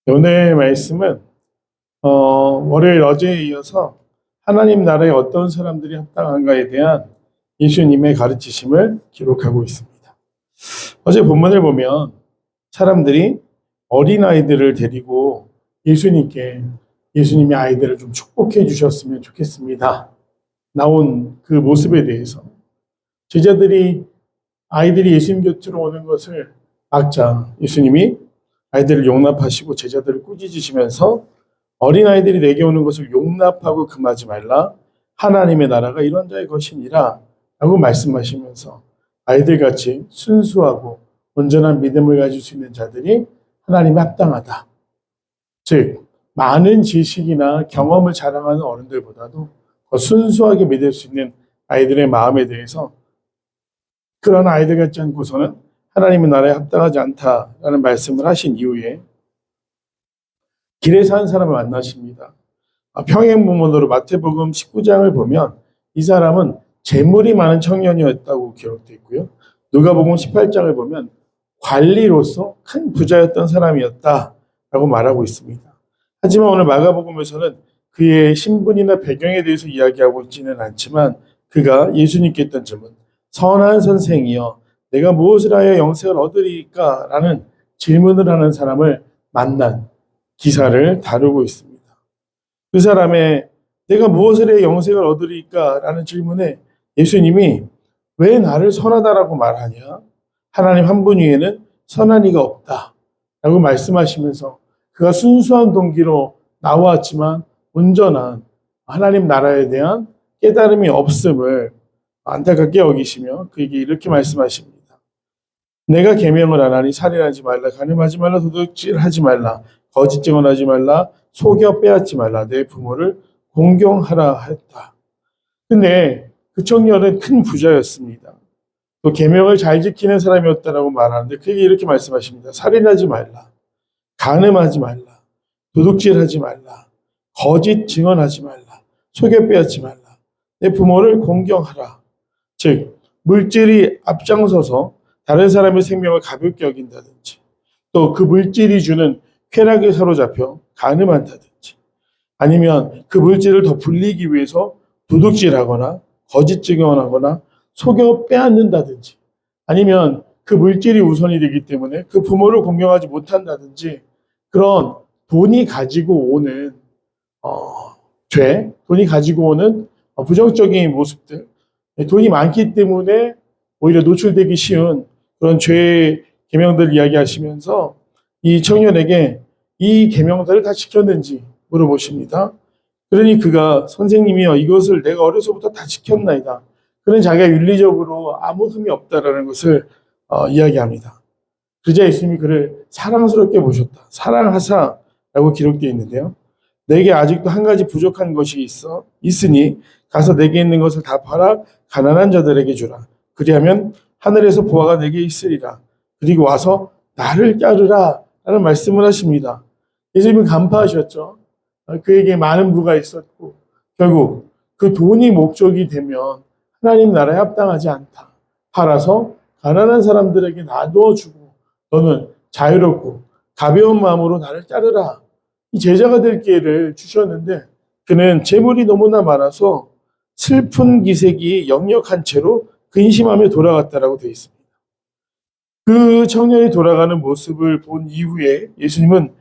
오늘 말씀은 월요일 어제에 이어서 하나님 나라에 어떤 사람들이 합당한가에 대한 예수님의 가르치심을 기록하고 있습니다. 어제 본문을 보면 사람들이 어린아이들을 데리고 예수님이 아이들을 좀 축복해 주셨으면 좋겠습니다. 나온 그 모습에 대해서 제자들이 아이들이 예수님 곁으로 오는 것을 막자 예수님이 아이들을 용납하시고 제자들을 꾸짖으시면서 어린아이들이 내게 오는 것을 용납하고 금하지 말라. 하나님의 나라가 이런 자의 것이니라 라고 말씀하시면서 아이들같이 순수하고 온전한 믿음을 가질 수 있는 자들이 하나님에 합당하다. 즉 많은 지식이나 경험을 자랑하는 어른들보다도 더 순수하게 믿을 수 있는 아이들의 마음에 대해서 그런 아이들 같지 않고서는 하나님의 나라에 합당하지 않다라는 말씀을 하신 이후에 길에서 한 사람을 만나십니다. 평행부문으로 마태복음 19장을 보면 이 사람은 재물이 많은 청년이었다고 기록되어 있고요. 누가복음 18장을 보면 관리로서 큰 부자였던 사람이었다라고 말하고 있습니다. 하지만 오늘 마가복음에서는 그의 신분이나 배경에 대해서 이야기하고 있지는 않지만 그가 예수님께 했던 질문, 선한 선생이여 내가 무엇을 하여 영생을 얻으리까? 라는 질문을 하는 사람을 만난 기사를 다루고 있습니다. 그 사람의 내가 무엇을 해야 영생을 얻으리까? 라는 질문에 예수님이 왜 나를 선하다라고 말하냐? 하나님 한 분 위에는 선한 이가 없다 라고 말씀하시면서 그가 순수한 동기로 나왔지만 온전한 하나님 나라에 대한 깨달음이 없음을 안타깝게 여기시며 그에게 이렇게 말씀하십니다. 내가 계명을 안 하니 살인하지 말라, 간음하지 말라, 도둑질하지 말라, 거짓 증언하지 말라, 속여 빼앗지 말라, 내 부모를 공경하라 했다. 근데 그 청년은 큰 부자였습니다. 또 계명을 잘 지키는 사람이었다라고 말하는데 그에게 이렇게 말씀하십니다. 살인하지 말라, 간음하지 말라, 도둑질하지 말라, 거짓 증언하지 말라, 속여 빼앗지 말라, 내 부모를 공경하라. 즉 물질이 앞장서서 다른 사람의 생명을 가볍게 여긴다든지 또 그 물질이 주는 쾌락에 사로잡혀 간음한다든지 아니면 그 물질을 더 불리기 위해서 도둑질하거나 거짓 증언하거나 속여 빼앗는다든지 아니면 그 물질이 우선이 되기 때문에 그 부모를 공경하지 못한다든지 그런 돈이 가지고 오는 돈이 가지고 오는 부정적인 모습들, 돈이 많기 때문에 오히려 노출되기 쉬운 그런 죄의 계명들을 이야기하시면서 이 청년에게 이 계명들을 다 지켰는지 물어보십니다. 그러니 그가 선생님이여 이것을 내가 어려서부터 다 지켰나이다. 그는 자기가 윤리적으로 아무 흠이 없다라는 것을 이야기합니다. 그러자 예수님이 그를 사랑스럽게 보셨다. 사랑하사라고 기록되어 있는데요. 내게 아직도 한 가지 부족한 것이 있으니 가서 내게 있는 것을 다 팔아 가난한 자들에게 주라. 그리하면 하늘에서 보화가 내게 있으리라. 그리고 와서 나를 따르라 라는 말씀을 하십니다. 예수님은 간파하셨죠. 그에게 많은 부가 있었고 결국 그 돈이 목적이 되면 하나님 나라에 합당하지 않다. 팔아서 가난한 사람들에게 나누어 주고 너는 자유롭고 가벼운 마음으로 나를 따르라. 이 제자가 될 기회를 주셨는데 그는 재물이 너무나 많아서 슬픈 기색이 역력한 채로 근심하며 돌아갔다라고 되어 있습니다. 그 청년이 돌아가는 모습을 본 이후에 예수님은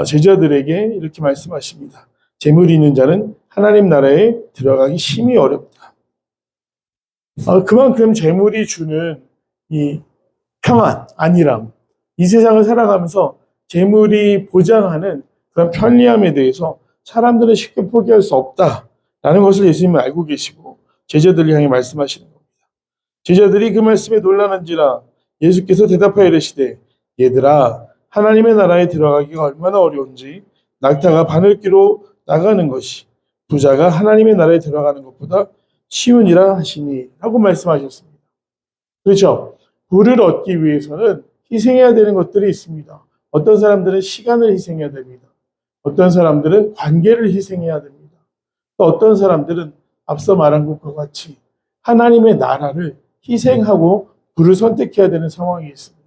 제자들에게 이렇게 말씀하십니다. 재물이 있는 자는 하나님 나라에 들어가기 심히 어렵다. 그만큼 재물이 주는 이 평안, 안일함, 이 세상을 살아가면서 재물이 보장하는 그런 편리함에 대해서 사람들은 쉽게 포기할 수 없다라는 것을 예수님은 알고 계시고 제자들을 향해 말씀하시는 겁니다. 제자들이 그 말씀에 놀라는지라 예수께서 대답하여 이르시되 얘들아 하나님의 나라에 들어가기가 얼마나 어려운지 낙타가 바늘귀로 나가는 것이 부자가 하나님의 나라에 들어가는 것보다 쉬우니라 하시니 라고 말씀하셨습니다. 그렇죠? 부를 얻기 위해서는 희생해야 되는 것들이 있습니다. 어떤 사람들은 시간을 희생해야 됩니다. 어떤 사람들은 관계를 희생해야 됩니다. 또 어떤 사람들은 앞서 말한 것과 같이 하나님의 나라를 희생하고 부를 선택해야 되는 상황이 있습니다.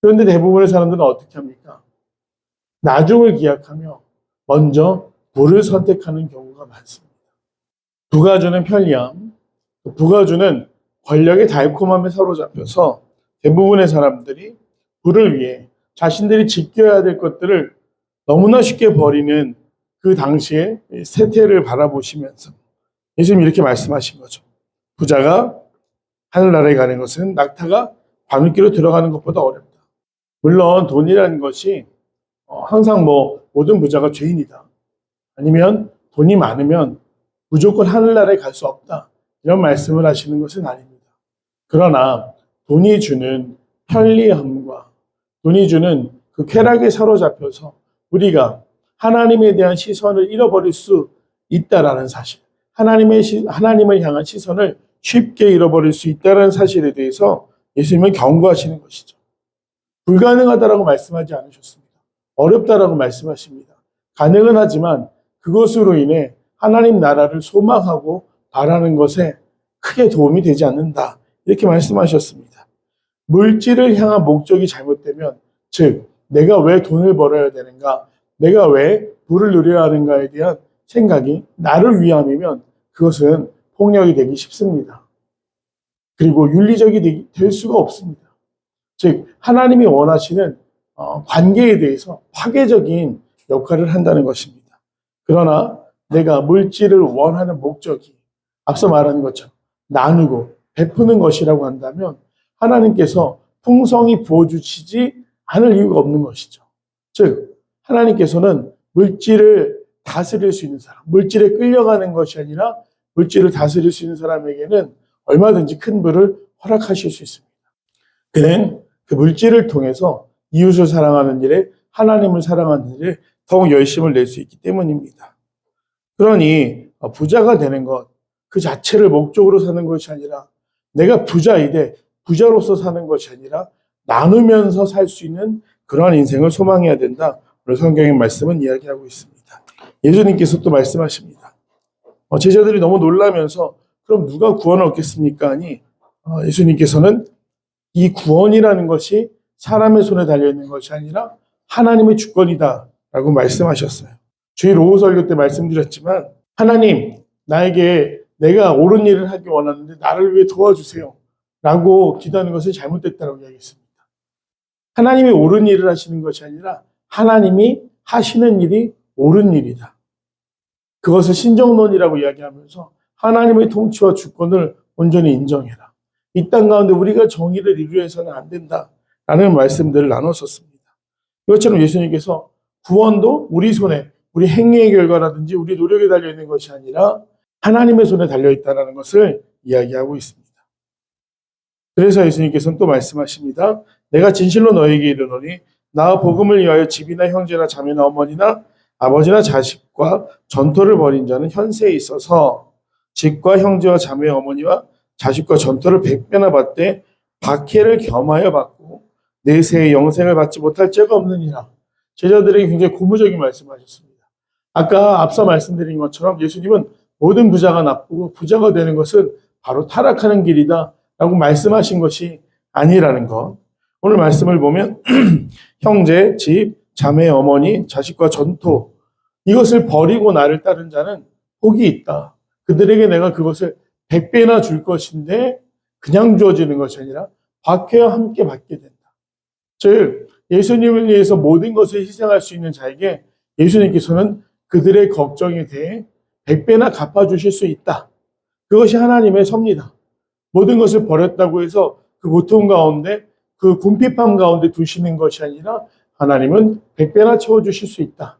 그런데 대부분의 사람들은 어떻게 합니까? 나중을 기약하며 먼저 부를 선택하는 경우가 많습니다. 부가 주는 편리함, 부가 주는 권력의 달콤함에 사로잡혀서 대부분의 사람들이 부를 위해 자신들이 지켜야 될 것들을 너무나 쉽게 버리는 그 당시의 세태를 바라보시면서 예수님이 이렇게 말씀하신 거죠. 부자가 하늘나라에 가는 것은 낙타가 바늘귀로 들어가는 것보다 어렵다. 물론 돈이라는 것이 항상 모든 부자가 죄인이다. 아니면 돈이 많으면 무조건 하늘나라에 갈 수 없다. 이런 말씀을 하시는 것은 아닙니다. 그러나 돈이 주는 편리함과 돈이 주는 그 쾌락에 사로잡혀서 우리가 하나님에 대한 시선을 잃어버릴 수 있다라는 사실, 하나님을 향한 시선을 쉽게 잃어버릴 수 있다는 사실에 대해서 예수님은 경고하시는 것이죠. 불가능하다라고 말씀하지 않으셨습니다. 어렵다라고 말씀하십니다. 가능은 하지만 그것으로 인해 하나님 나라를 소망하고 바라는 것에 크게 도움이 되지 않는다. 이렇게 말씀하셨습니다. 물질을 향한 목적이 잘못되면, 즉 내가 왜 돈을 벌어야 되는가, 내가 왜 부를 누려야 하는가에 대한 생각이 나를 위함이면 그것은 폭력이 되기 쉽습니다. 그리고 윤리적이 될 수가 없습니다. 즉 하나님이 원하시는 관계에 대해서 파괴적인 역할을 한다는 것입니다. 그러나 내가 물질을 원하는 목적이 앞서 말한 것처럼 나누고 베푸는 것이라고 한다면 하나님께서 풍성히 부어주시지 않을 이유가 없는 것이죠. 즉 하나님께서는 물질을 다스릴 수 있는 사람, 물질에 끌려가는 것이 아니라 물질을 다스릴 수 있는 사람에게는 얼마든지 큰 부를 허락하실 수 있습니다. 그는 그 물질을 통해서 이웃을 사랑하는 일에, 하나님을 사랑하는 일에 더욱 열심을 낼 수 있기 때문입니다. 그러니 부자가 되는 것 그 자체를 목적으로 사는 것이 아니라, 내가 부자이되 부자로서 사는 것이 아니라 나누면서 살 수 있는 그러한 인생을 소망해야 된다. 오늘 성경의 말씀은 이야기하고 있습니다. 예수님께서 또 말씀하십니다. 제자들이 너무 놀라면서 그럼 누가 구원을 얻겠습니까? 하니 예수님께서는 이 구원이라는 것이 사람의 손에 달려있는 것이 아니라 하나님의 주권이다 라고 말씀하셨어요. 주일 오후 설교 때 말씀드렸지만, 하나님 나에게 내가 옳은 일을 하기 원하는데 나를 위해 도와주세요 라고 기도하는 것은 잘못됐다고 이야기했습니다. 하나님이 옳은 일을 하시는 것이 아니라 하나님이 하시는 일이 옳은 일이다. 그것을 신정론이라고 이야기하면서 하나님의 통치와 주권을 온전히 인정해라. 이 땅 가운데 우리가 정의를 이루어서는 안 된다라는 말씀들을 나눴었습니다. 이것처럼 예수님께서 구원도 우리 손에, 우리 행위의 결과라든지 우리 노력에 달려있는 것이 아니라 하나님의 손에 달려있다는 것을 이야기하고 있습니다. 그래서 예수님께서는 또 말씀하십니다. 내가 진실로 너에게 이르노니 나 복음을 위하여 집이나 형제나 자매나 어머니나 아버지나 자식과 전토를 벌인 자는 현세에 있어서 집과 형제와 자매 어머니와 자식과 전토를 100배나 받되 박해를 겸하여 받고 내세의 영생을 받지 못할 죄가 없느니라. 제자들에게 굉장히 고무적인 말씀하셨습니다. 아까 앞서 말씀드린 것처럼 예수님은 모든 부자가 나쁘고 부자가 되는 것은 바로 타락하는 길이다 라고 말씀하신 것이 아니라는 것. 오늘 말씀을 보면 형제, 집, 자매, 어머니, 자식과 전토, 이것을 버리고 나를 따른 자는 복이 있다. 그들에게 내가 그것을 100배나 줄 것인데 그냥 주어지는 것이 아니라 박해와 함께 받게 된다. 즉 예수님을 위해서 모든 것을 희생할 수 있는 자에게 예수님께서는 그들의 걱정에 대해 100배나 갚아주실 수 있다. 그것이 하나님의 섭니다. 모든 것을 버렸다고 해서 그 고통 가운데, 그 궁핍함 가운데 두시는 것이 아니라 하나님은 100배나 채워주실 수 있다.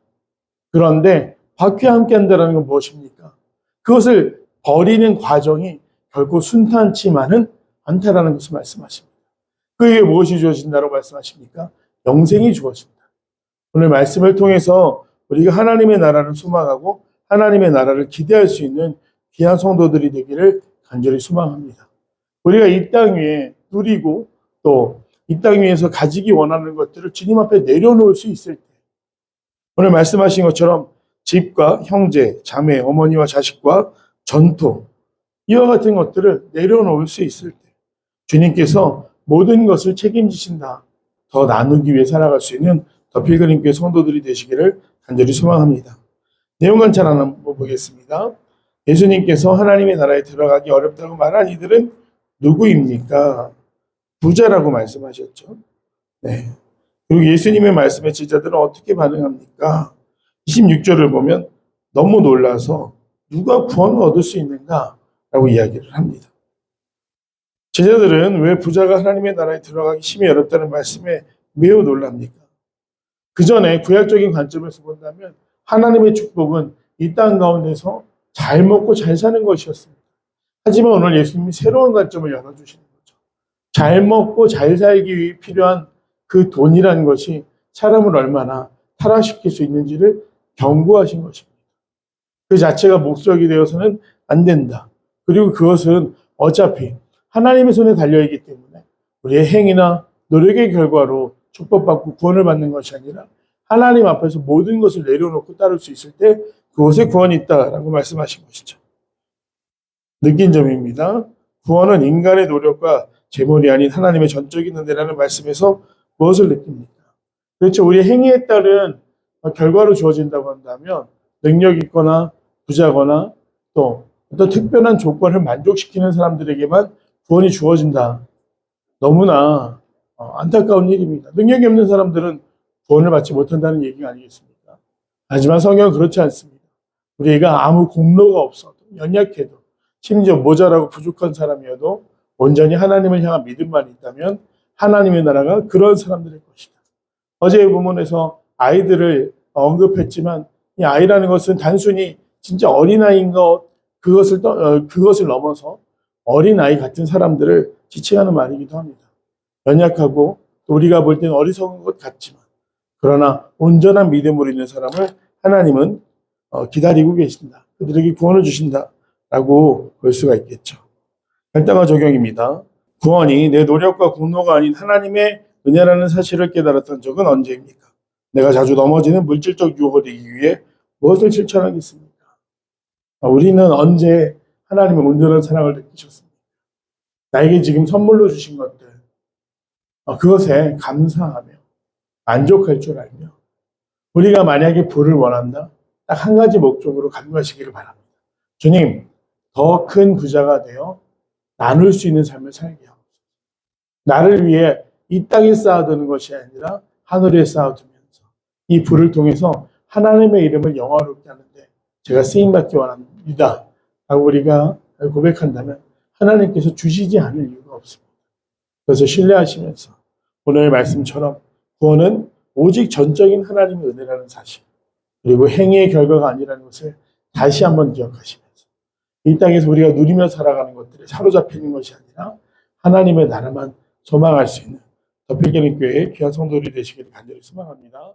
그런데 박해와 함께 한다는 건 무엇입니까? 그것을 버리는 과정이 결코 순탄치만은 않다라는 것을 말씀하십니다. 그에게 무엇이 주어진다고 말씀하십니까? 영생이 주어진다. 오늘 말씀을 통해서 우리가 하나님의 나라를 소망하고 하나님의 나라를 기대할 수 있는 귀한 성도들이 되기를 간절히 소망합니다. 우리가 이 땅 위에 누리고 또 이 땅 위에서 가지기 원하는 것들을 주님 앞에 내려놓을 수 있을 때, 오늘 말씀하신 것처럼 집과 형제, 자매, 어머니와 자식과 전토, 이와 같은 것들을 내려놓을 수 있을 때 주님께서 모든 것을 책임지신다. 더 나누기 위해 살아갈 수 있는 더 필그림교회 성도들이 되시기를 간절히 소망합니다. 내용 관찰 한번 보겠습니다. 예수님께서 하나님의 나라에 들어가기 어렵다고 말한 이들은 누구입니까? 부자라고 말씀하셨죠. 네. 그리고 예수님의 말씀에 제자들은 어떻게 반응합니까? 26절을 보면 너무 놀라서 누가 구원을 얻을 수 있는가? 라고 이야기를 합니다. 제자들은 왜 부자가 하나님의 나라에 들어가기 심히 어렵다는 말씀에 매우 놀랍니까? 그 전에 구약적인 관점에서 본다면 하나님의 축복은 이 땅 가운데서 잘 먹고 잘 사는 것이었습니다. 하지만 오늘 예수님이 새로운 관점을 열어주시는 거죠. 잘 먹고 잘 살기 위해 필요한 그 돈이라는 것이 사람을 얼마나 타락시킬 수 있는지를 경고하신 것입니다. 그 자체가 목적이 되어서는 안 된다. 그리고 그것은 어차피 하나님의 손에 달려있기 때문에 우리의 행위나 노력의 결과로 축복받고 구원을 받는 것이 아니라 하나님 앞에서 모든 것을 내려놓고 따를 수 있을 때 그곳에 구원이 있다라고 말씀하신 것이죠. 느낀 점입니다. 구원은 인간의 노력과 재물이 아닌 하나님의 전적인 은혜라는 말씀에서 무엇을 느낍니까? 그렇죠. 우리의 행위에 따른 결과로 주어진다고 한다면 능력 있거나 부자거나 또 어떤 특별한 조건을 만족시키는 사람들에게만 구원이 주어진다. 너무나 안타까운 일입니다. 능력이 없는 사람들은 구원을 받지 못한다는 얘기가 아니겠습니까? 하지만 성경은 그렇지 않습니다. 우리가 아무 공로가 없어도 연약해도 심지어 모자라고 부족한 사람이어도 온전히 하나님을 향한 믿음만 있다면 하나님의 나라가 그런 사람들의 것이다. 어제의 본문에서 아이들을 언급했지만 이 아이라는 것은 단순히 진짜 어린아이인 그것을 넘어서 어린아이 같은 사람들을 지칭하는 말이기도 합니다. 연약하고 또 우리가 볼 때는 어리석은 것 같지만 그러나 온전한 믿음으로 있는 사람을 하나님은 기다리고 계신다. 그들에게 구원을 주신다라고 볼 수가 있겠죠. 결단과 적용입니다. 구원이 내 노력과 공로가 아닌 하나님의 은혜라는 사실을 깨달았던 적은 언제입니까? 내가 자주 넘어지는 물질적 유혹을 이기기 위해 무엇을 실천하겠습니까? 우리는 언제 하나님의 온전한 사랑을 느끼셨습니까? 나에게 지금 선물로 주신 것들, 그것에 감사하며 만족할 줄 알며 우리가 만약에 부를 원한다, 딱 한 가지 목적으로 간구하시기를 바랍니다. 주님, 더 큰 부자가 되어 나눌 수 있는 삶을 살게 하옵소서. 나를 위해 이 땅에 쌓아두는 것이 아니라 하늘에 쌓아두면서 이 부를 통해서 하나님의 이름을 영화롭게 하는데 제가 쓰임받기 원합니다. 라고 우리가 고백한다면 하나님께서 주시지 않을 이유가 없습니다. 그래서 신뢰하시면서 오늘 말씀처럼 구원은 오직 전적인 하나님의 은혜라는 사실 그리고 행위의 결과가 아니라는 것을 다시 한번 기억하시면서 이 땅에서 우리가 누리며 살아가는 것들에 사로잡히는 것이 아니라 하나님의 나라만 소망할 수 있는 더 필그림 교회의 귀한 성도들이 되시기를 간절히 소망합니다.